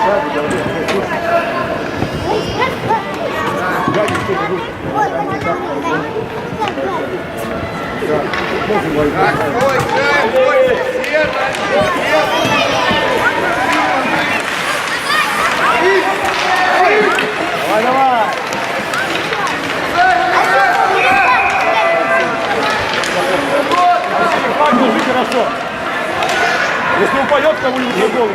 Давай. Хорошо. Если упадет, кому-нибудь на голову.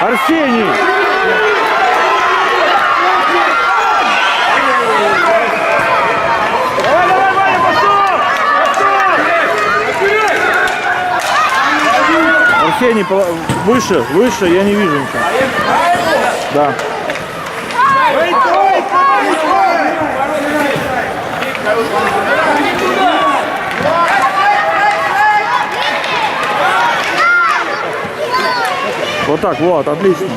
Арсений! Давай, давай, Ваня, пошел! Арсений, выше, выше, я не вижу ничего. Да. Вот так, вот, отлично.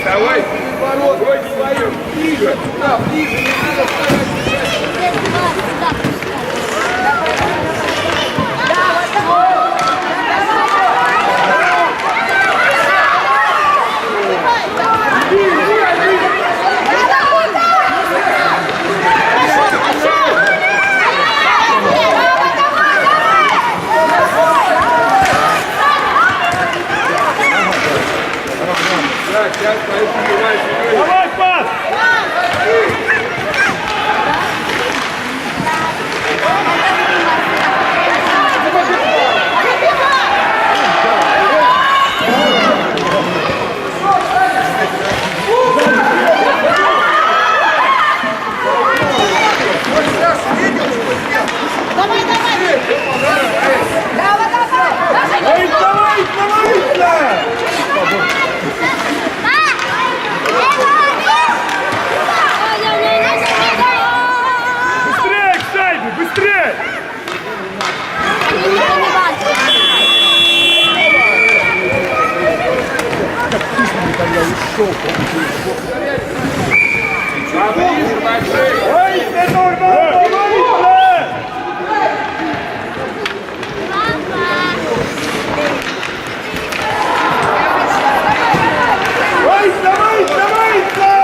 Давай, ворот, вроде твою, ближе, да, ближе, не надо вставать. Давай, пас! Поближе, большой. Вийти, Нормально, вийти! Вийти, вийти, вийти!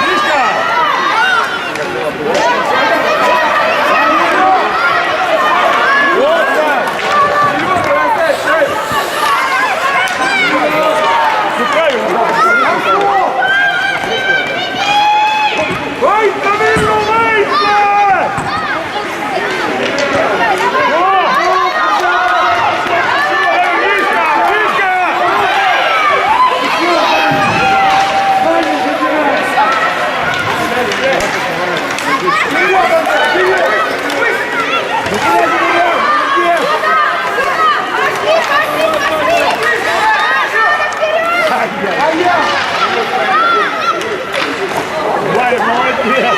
Мішка! Шукаю! Вийти, вільно, вийти! Мішка, Мішка! Валя, молодец!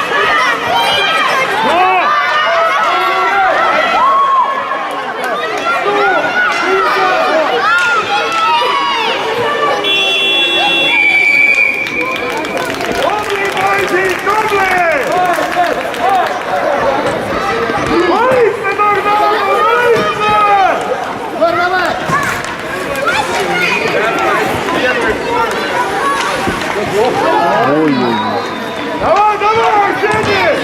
О! Добрий, бойці, добрий! Вийти, Нормально, вийти! Давай, давай, Арсений!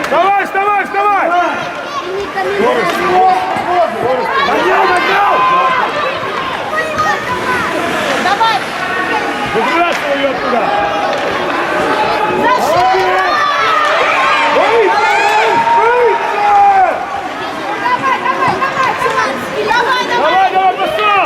Вставай, вставай, вставай! Нагнал, нагнал! Давай! Выбрасывай ее оттуда! Давай, Выйти! Выйти! давай! Давай, давай, пошел!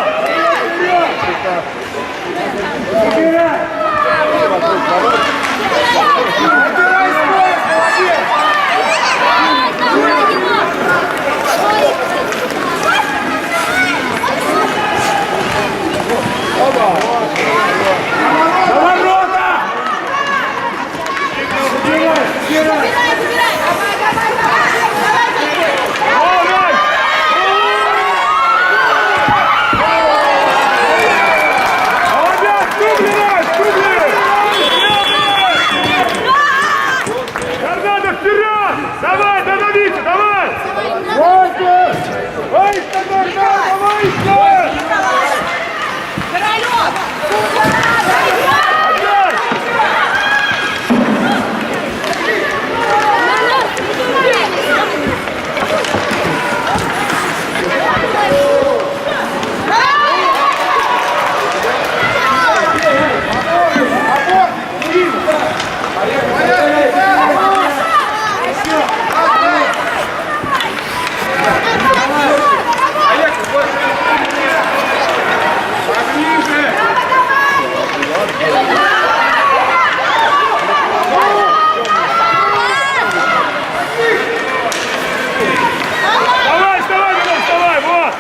Давай, рота! Давай! Молодец, круглый! Торнадо вперед! Давай, давите, давай! Выйти! Выйти, Торнадо, выйти! Королёв! Опять! Давай, вставай, Милан, вставай, вот!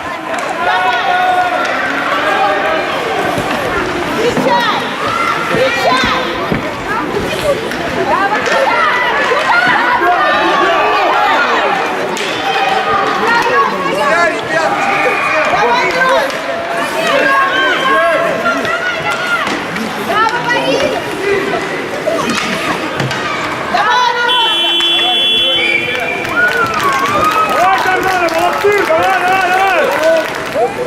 Кричай! Кричай! Я, ребят, Давай, Лёш! Браво, Борис! Давай, Давай, Торнадо, молодцы, давай, давай, давай!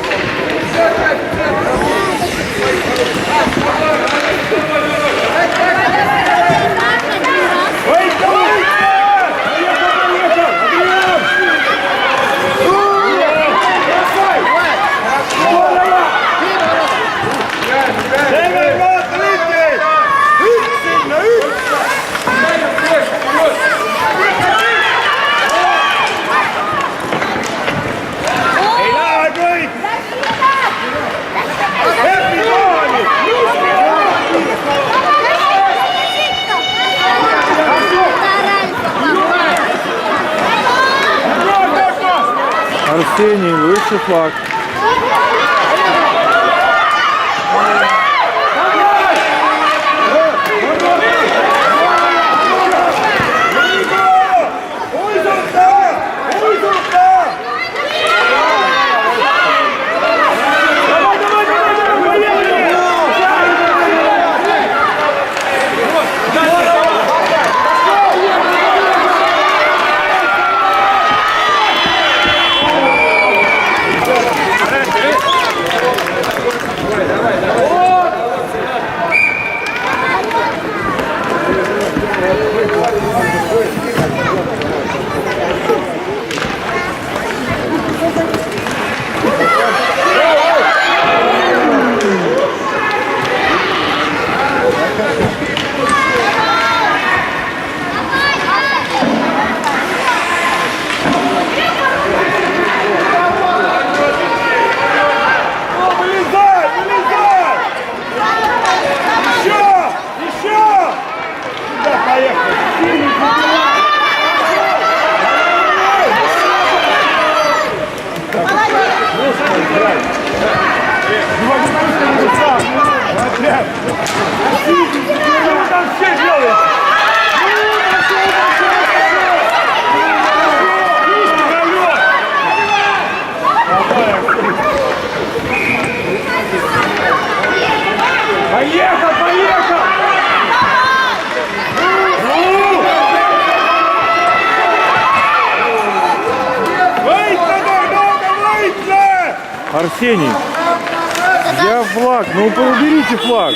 Выйти, выйти! Поехал, Адриан! Левый рот, выйти! Выйти сильно, выйти! Эй, давай, Горик! Эпи, Горик! Арсений, высший флаг. Поехал, поехал! Выйти, выйти! Арсений, я флаг, ну уберите флаг.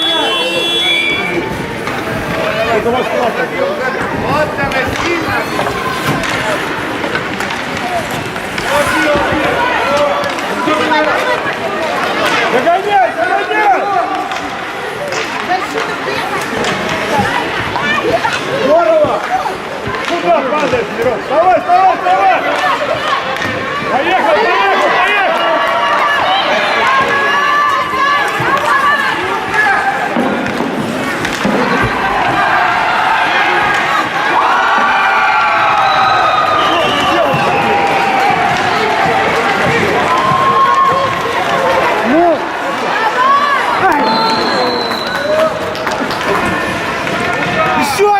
Вот она сильно! Догоняй, догоняй! Здорово! Куда падаешь, Мирон? Вставай, вставай, вставай! Поехал, поехал, поехал!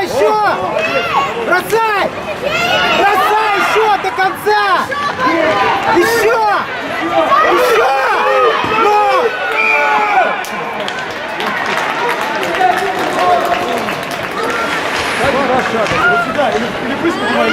Еще! Бросай! Бросай еще до конца! Еще! Еще! Ну! Вот сюда, или быстро поднимай,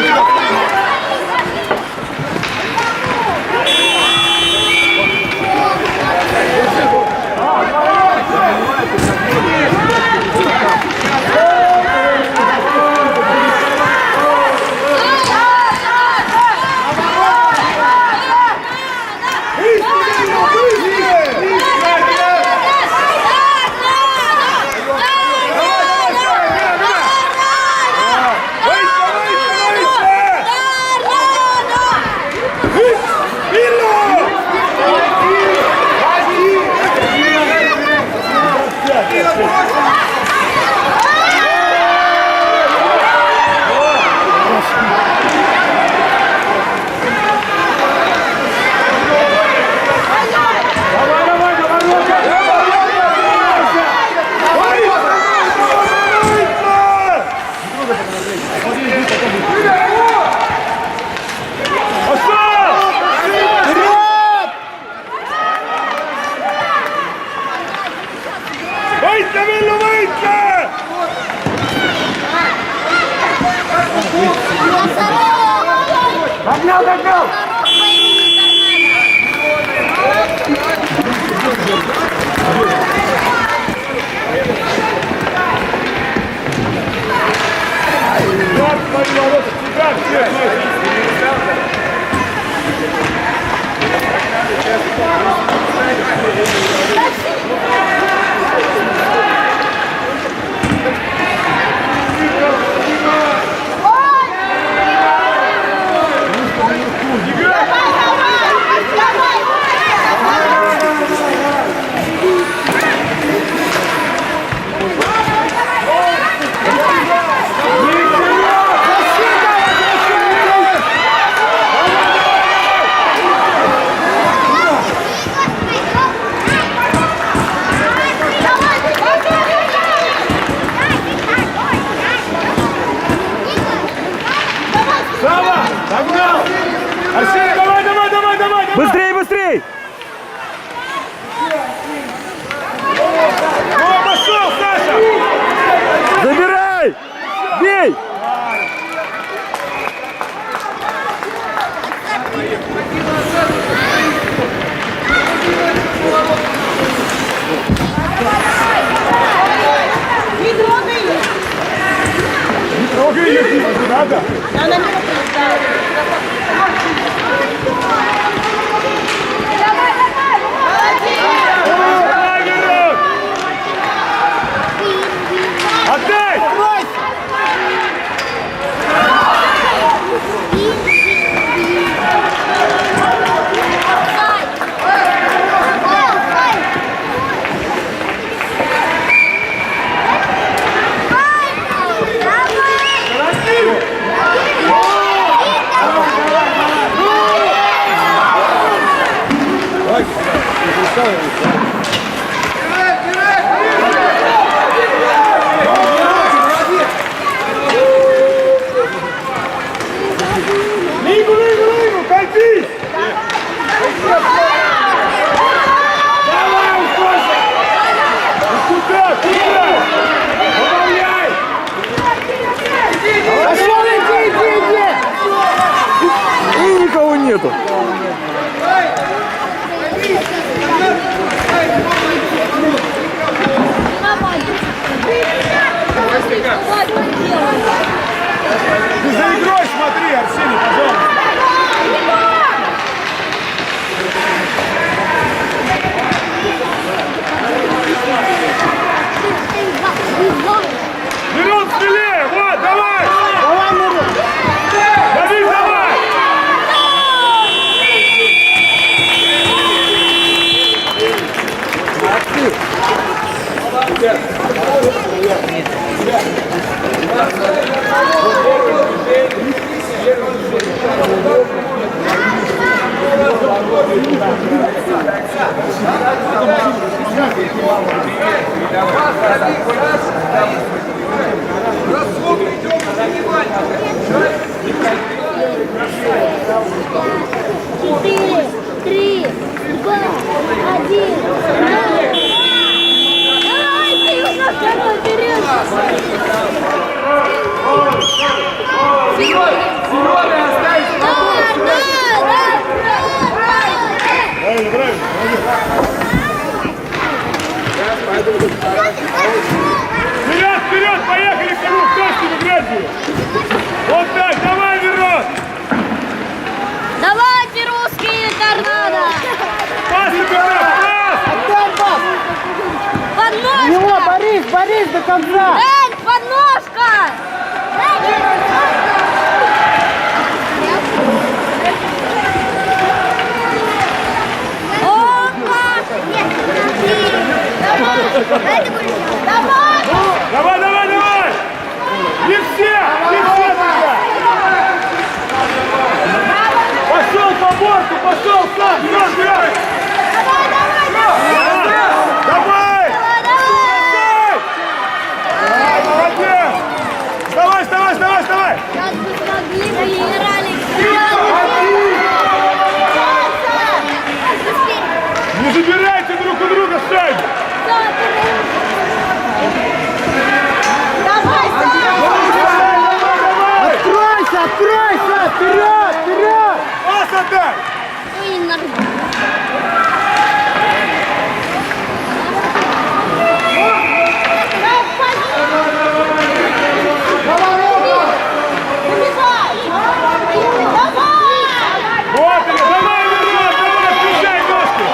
Догнал, догнал! Догнал! Арсений, давай, давай, давай, давай! Быстрей, быстрей! О, пошел, Саша! Забирай! Бей! Не трогай ее. Трогай ее, не надо! Она не попадает. Давай, давай! Молодец! Давай, Мирон! Отдай! Лигу, лигу, лигу, катись! Давай, Устойся! Туда, Расход идем на внимание. 4, 3, 2, 1. Давай, ты у нас второй вперед. Серега, оставь. Правильно, правильно. Вперед, вперед, поехали к нему, в точку играть будет. Вот так, давай, Верон. Давайте, русские торнадо! Пас, пас. Отдай пас! Подножка! Его, Борис, Борис, до конца! Эй, подножка! Давай, давай, давай. Не все туда. Пошел по борту, пошел сам, все, вперед. Давай. Молодец! Вставай, вставай, вставай, вставай! Сейчас бы смогли, проиграли. Не забирайте друг у друга шайбу! Давай, Откройся, откройся! Вперед, вперед! Пас отдай! Ой, нормально. Вот она, давай, Верон, давай, включай ножки!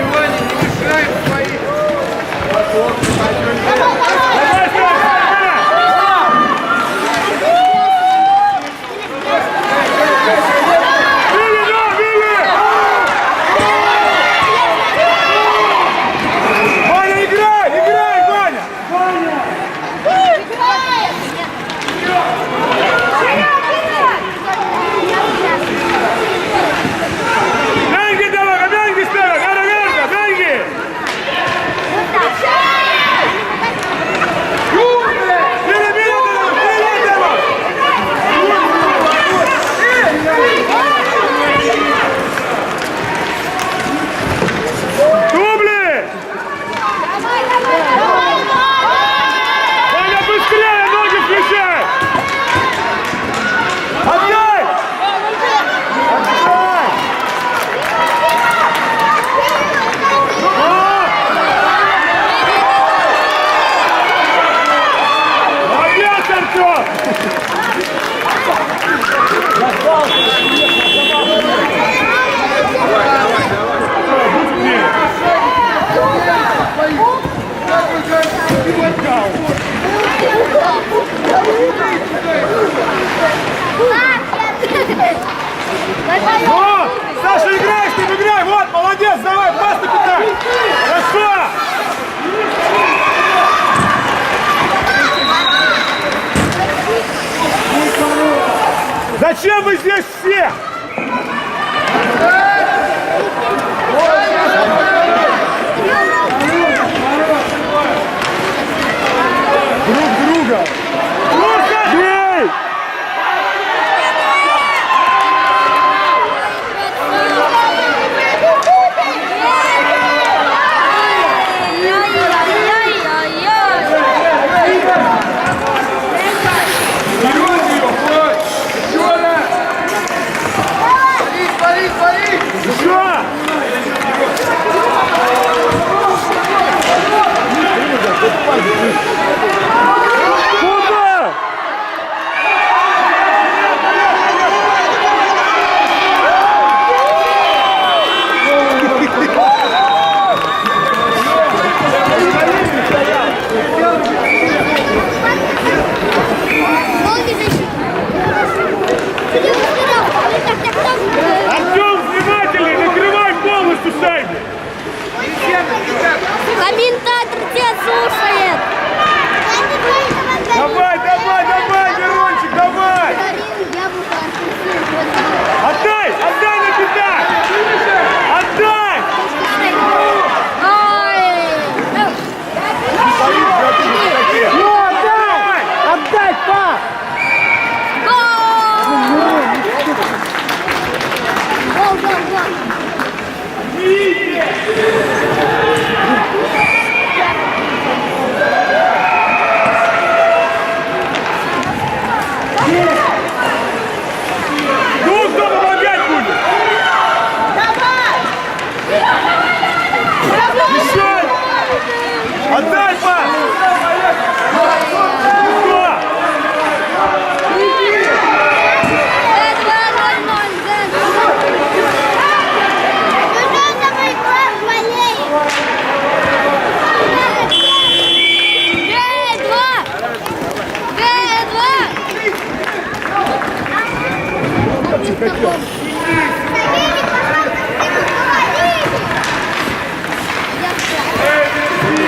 Внимание, не мешаем своих. Давай, Вилли, ну, Вилли! Ваня, играй, играй, Ваня! Деньги давай, деньги ставь, верно, деньги! Вилли, Вилли, давай! Дубли! Ваня, быстрее, ноги включай! Отдай! Отдай! Молодец, Артем! Вот! Саша, играй, ты играй! Вот, молодец, давай, пас на питай! Хорошо! Зачем вы здесь все? Друг друга! Бей! Еще! Куда? Артем, внимательный, накрывай полностью шайбу! Комментатор тебя слушает. хотел.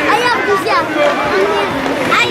А я в друзьях. А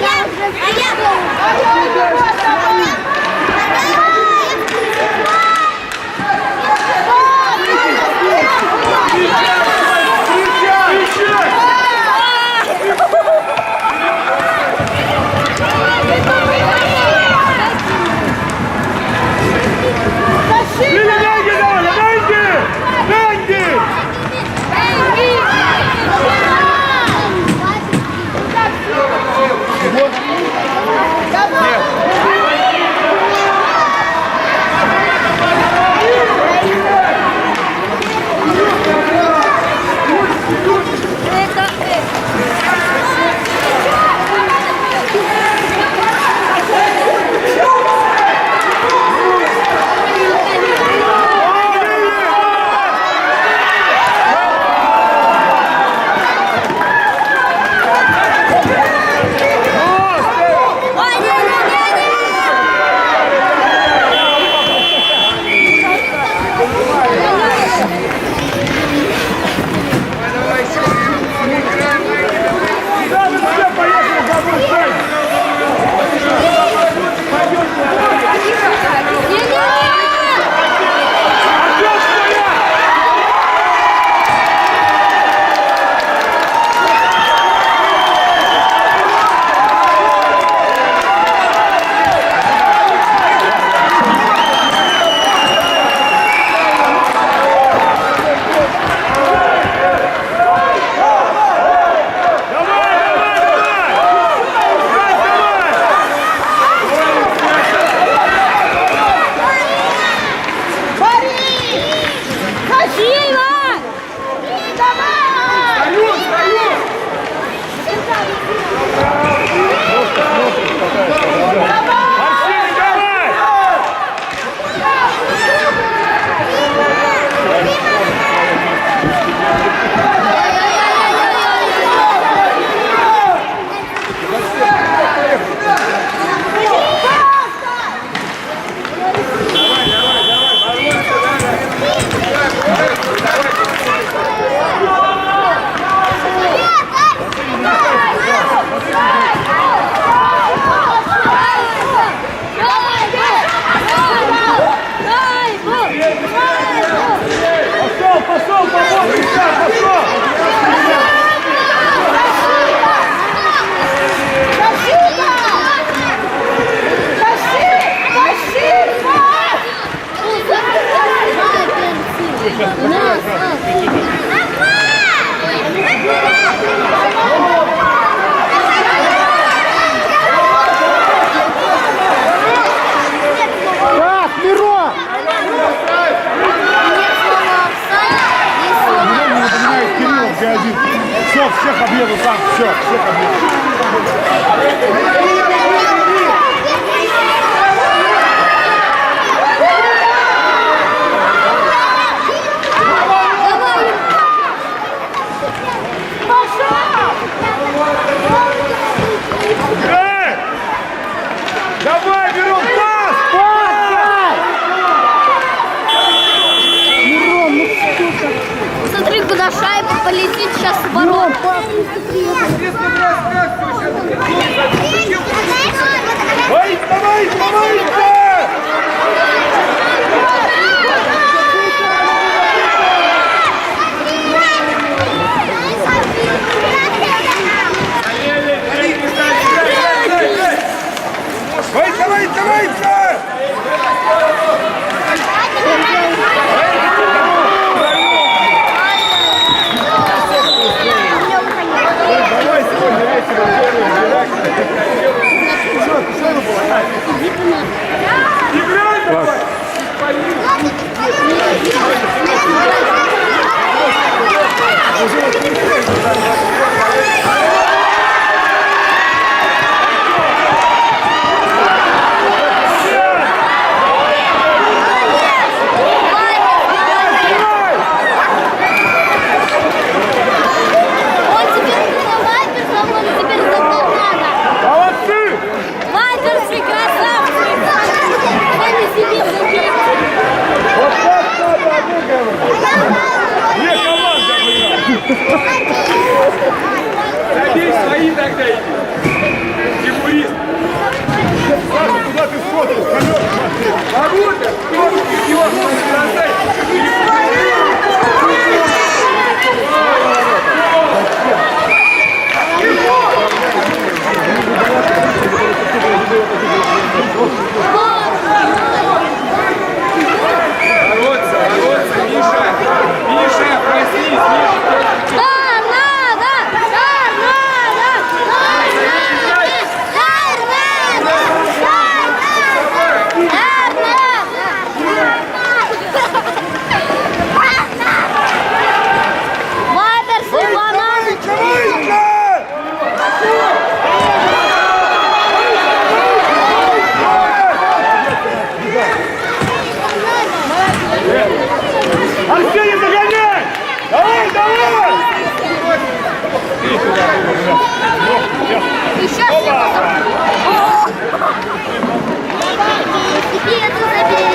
Тебе это забей.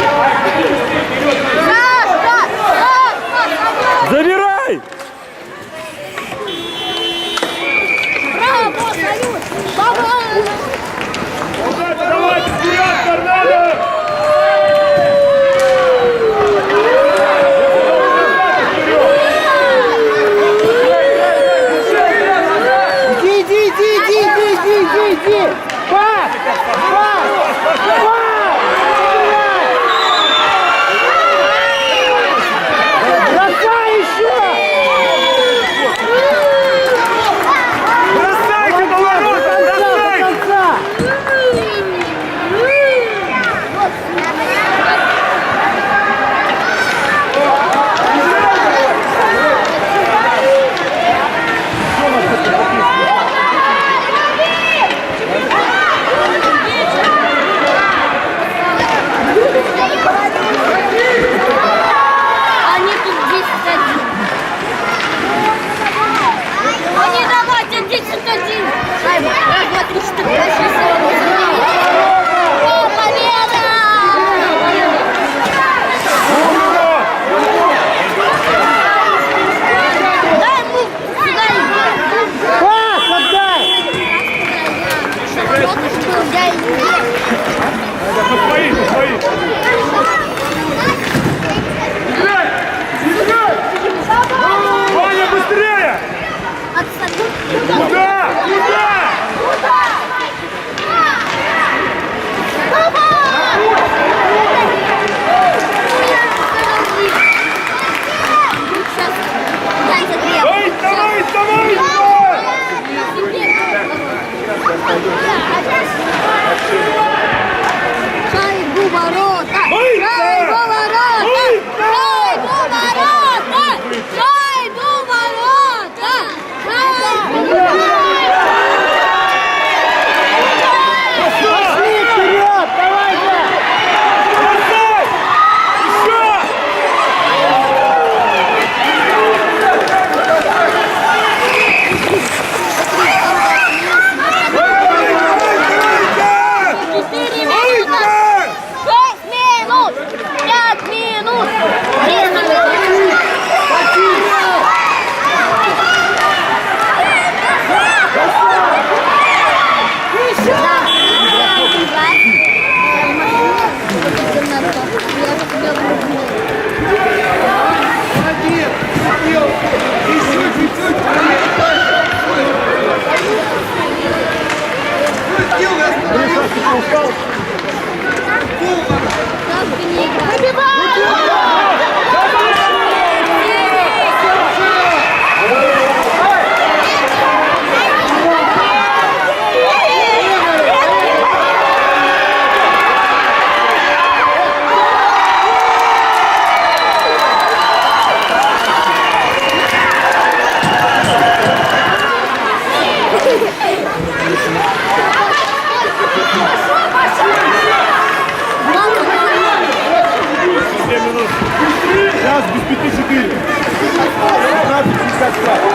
Сашка! Забирай! Браво, салют! Браво! Давайте, вперед, торнадо! Иди! Пас! Бросай еще! Бросайте на ворота! До Бросайте! конца! Они тут 10-1. Они давайте 10-1. Шайба. Раз, два, три, четыре, пять, шесть, семь, восемь, девять. О, победа! Дай ему сюда его. Пас отдай! Свои! Ваня, быстрее! Куда? Давай! Шайбу ворота! Быстро! Шайбу ворота! Быстро! Шайбу ворота! Шайбу ворота! Пошли вперед! Давайте! Бросай! Еще! Четыре минуты! 6 минут! 5 минут! 10 минут! Сейчас без 5-4. 15-55.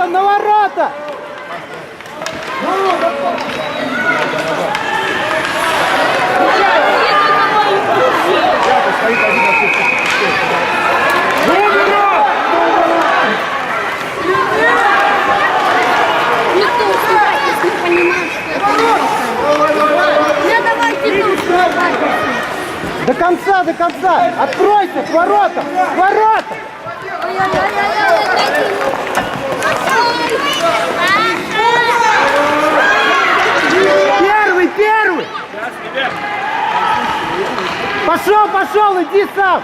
На ворота! Стоит один на всех. Никто уступать, если не понимает, что это давайте тут. До конца! Откройся! К воротам! К воротам! Первый! Пошел, иди сам!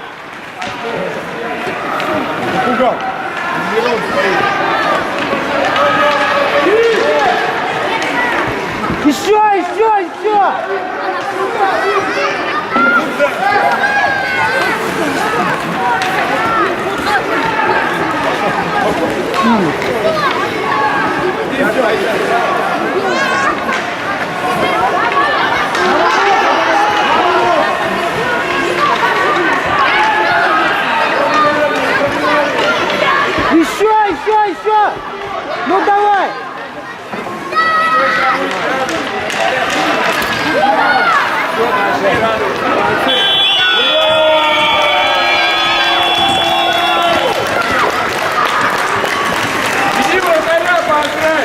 Пугал. Еще! Еще! Ну давай! Иди вратаря поиграй!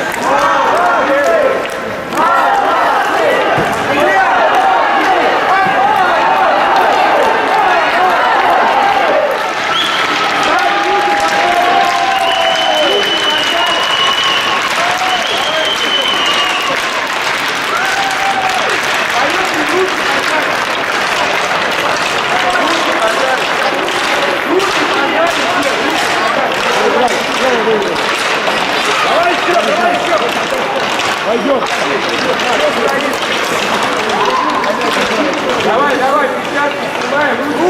Давай еще! Пойдем. Давай, 50 снимаем.